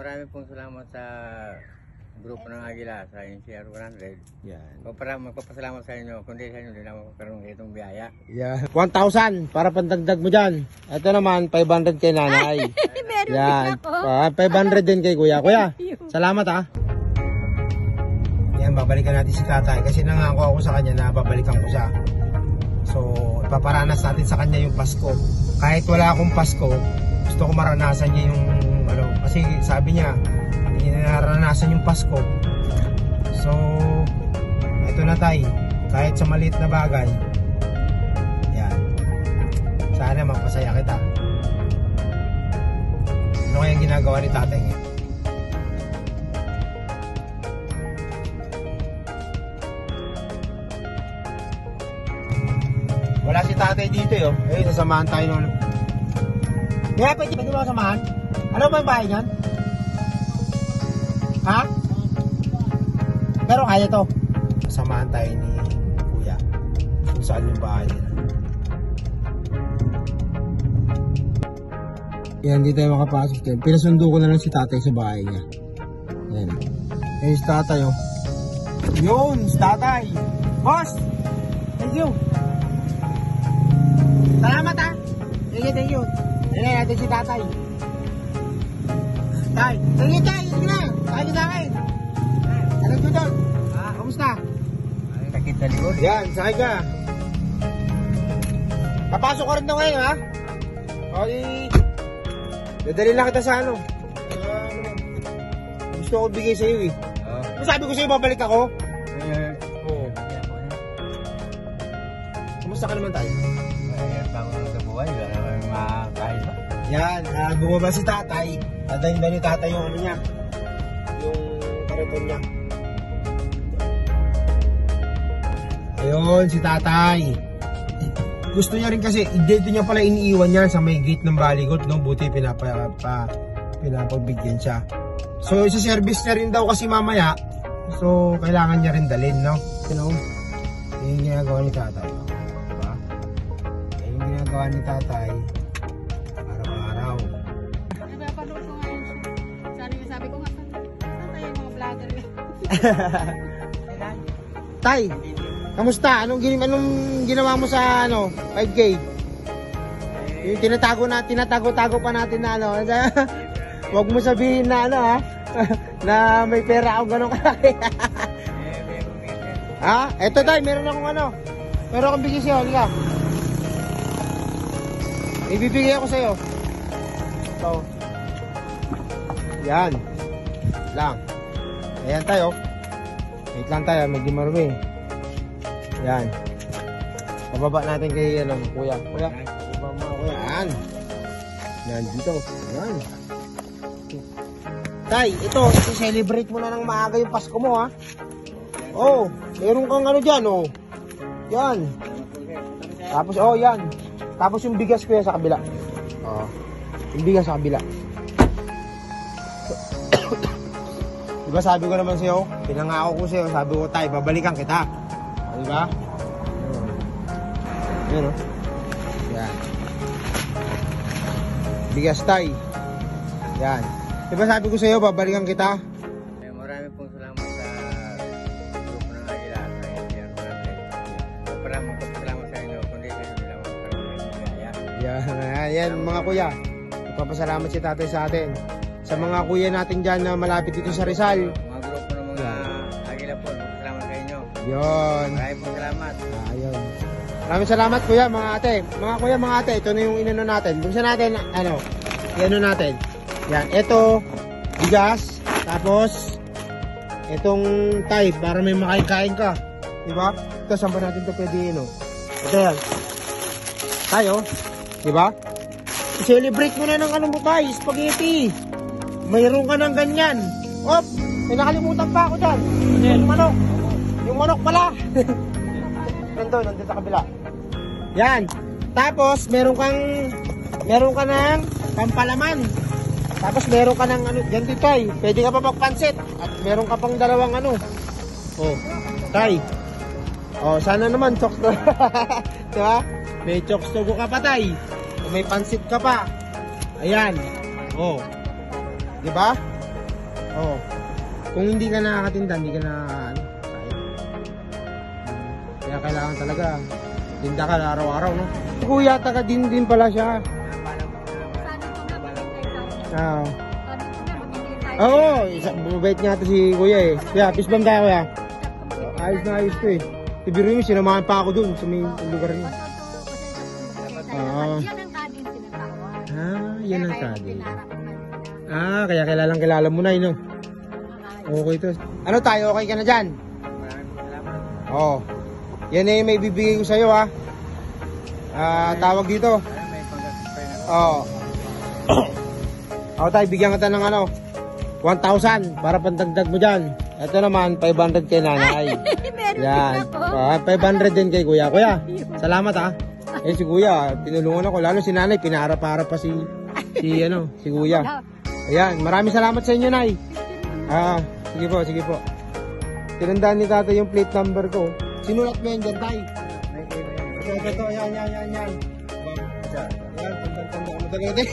Marami pong salamat sa grupo ng Agila sa NCR 100. Yan. Magpapasalamat sa inyo. Kundi sa inyo, hindi naman magkaroon ng itong biyaya. Yan. 1,000 para pandagdag mo dyan. Ito naman, 500 kay nanay. Yan. 500 din kay kuya. Kuya, salamat ha. Yan, babalikan natin si tatay. Kasi nangako ako sa kanya na babalikan ko siya. So, ipaparanas natin sa kanya yung Pasko. Kahit wala akong Pasko, gusto ko maranasan niya yung ano. Kasi sabi niya, hindi na naranasan yung Pasko. So, ito na tay. Kahit sa maliit na bagay, yan. Sana mapasaya kita. Ano kayang ginagawa ni tatay ngayon? Wala si tatay dito yo. Eh, sasamahan tayo nung... Kaya pwede mo kasamahan? Ano ba yung bahay niyan? Ha? Pero kaya to. Sasamahan tayo ni kuya. Kung saan yung bahay nila. Yan, hindi tayo makapasok dyan. Pinasundo ko na lang si tatay sa bahay niya. Yan. Eh, si tatay oh. Yun, si tatay. Boss! Thank you. Salamat ha. Thank you. Ayan natin si tatay. Tay, thank you tay. Sige na. Tayo sa akin. Alam ko doon. Kamusta? Sakit sa likod. Yan, sakay ka. Papasok ka rin daw ngayon ha. O di... Dadali lang kita sa ano. Gusto ko bigay sa iyo eh. Sabi ko sa iyo babalik ako. Oo. Kamusta ka naman tayo? Bago sa buhay, wala naman makakain ba? Yan, bumaba si tatay. Dadahin ba ni tatay yung ano niya? Yung kariton niya. Ayun, si tatay. Gusto niya rin kasi, dito niya pala iniiwan niya sa may gate ng Baligot, no? Buti pinapagbigyan siya. So, sa service niya rin daw kasi mamaya. So, kailangan niya rin dalhin, no? You know? Yung ginagawa ni tatay. Diba? Yung ginagawa ni tatay, araw-araw. Napapanood ko ngayon siya. Sabi ko nga, saan tayo yung mga vlogger yun? Tay, kamusta? Anong ginawa mo sa ano, 5K? Yung tinatago pa natin na ano. Huwag mo sabihin na ano ha, na may pera ako ganun kalaki. Ha? Eto tay, meron akong ano. Meron akong bigay sa'yo, halika. Ibibigay ako sa'yo. So, yan. Lang. Ayan tayo. Wait lang tayo, medyo marumi. Yan. Pababa natin kay ano, kuya. Kuya. Pababa mo kuya. Yan. Yan dito. Yan. Tay, ito celebrate mo na ng maaga yung Pasko mo ha. Oh, meron kang ano diyan oh. Yan. Tapos oh, yan. Tapos yung bigas kuya sa kabila. Oh. Yung bigas sa kabila. Diba sabi ko naman sa'yo, pinangako ko sa'yo, sabi ko tay, babalikan kita. Diba? Yan o. Yan. Bigas tay. Yan. Diba sabi ko sa'yo, babalikan kita? Marami pong salamat sa grupo ng Agila sa NCR 100. Magpapasalamat sa inyo. Kundi sa inyo, hindi naman magkaroon ng itong biyaya. Yan mga kuya. Magpapasalamat si tatay sa atin. Sa mga kuya natin dyan na malapit dito sa Rizal. Mga grupo ng mga Agila po, magpapasalamat sa inyo. Yun. Maraming pong salamat. Ayun. Maraming salamat kuya, mga ate. Mga kuya, mga ate, ito na yung inano natin. Buksan natin, ano, inano natin. Yan, ito, bigas, tapos, itong type, para may makain-kain ka. Diba? Ito, saan ba natin ito pwede, no? Ito yan. Tayo, diba? I-celebrate mo na ng ano mo tayo, spaghetti. Mayroon ka ng ganyan. Op, may nakalimutan pa ako dyan. Yung manok. Yung manok pala. Nandun sa kabila. Yan. Tapos, meron ka ng pampalaman. Tapos, meron ka ng ano, dyan dito ay. Pwede ka pa magpansit. At meron ka pang dalawang ano. Oh, tay. Oh, sana naman, chokes to. Diba? May chokes to ka pa, tay. May pansit ka pa. Ayan. Oh. Diba? Oo. Kung hindi ka nakakatinda, hindi ka na, ano, sayang. Kaya kailangan talaga, tinda ka araw-araw, no? Kuya, taga din pala siya. Sabi ko na, maghintay tayo. Ah. Sabi ko na, maghintay tayo. Oo, mabait nga to si kuya eh. Kuya, peace bomb tayo kuya. Ayos na ayos to eh. Tibiro mo, sinamahan pa ako dun sa may lugar niya. Yan ang kading tinatawag. Ah, yan ang Kaya sabi. pinarap na nila. Ah, kaya kilalang kilala mo na no? Okay to. Ano tayo, okay ka na dyan? Maraming salamat. Oo. Yan eh, may bibigay ko sa'yo ha. Tawag dito. Sana may pag-asipay na. Oo. Ako tayo, bigyan kita ng ano, 1,000 para pandagdag mo dyan. Ito naman, 500 kay nanay. Meron Yan. din ako. 500 din kay kuya. Kuya, salamat ha. Eh si kuya, tinulungan ako. Lalo si nanay, pinaharap-harap pa si kuya. Ayan, maraming salamat sa inyo, nay. Sige po, sige po. Tinandaan ni tatay yung plate number ko. Sinulat mo yan dyan, tay. May kaibigan. Ito, yan. Yan, tanda mo talaga.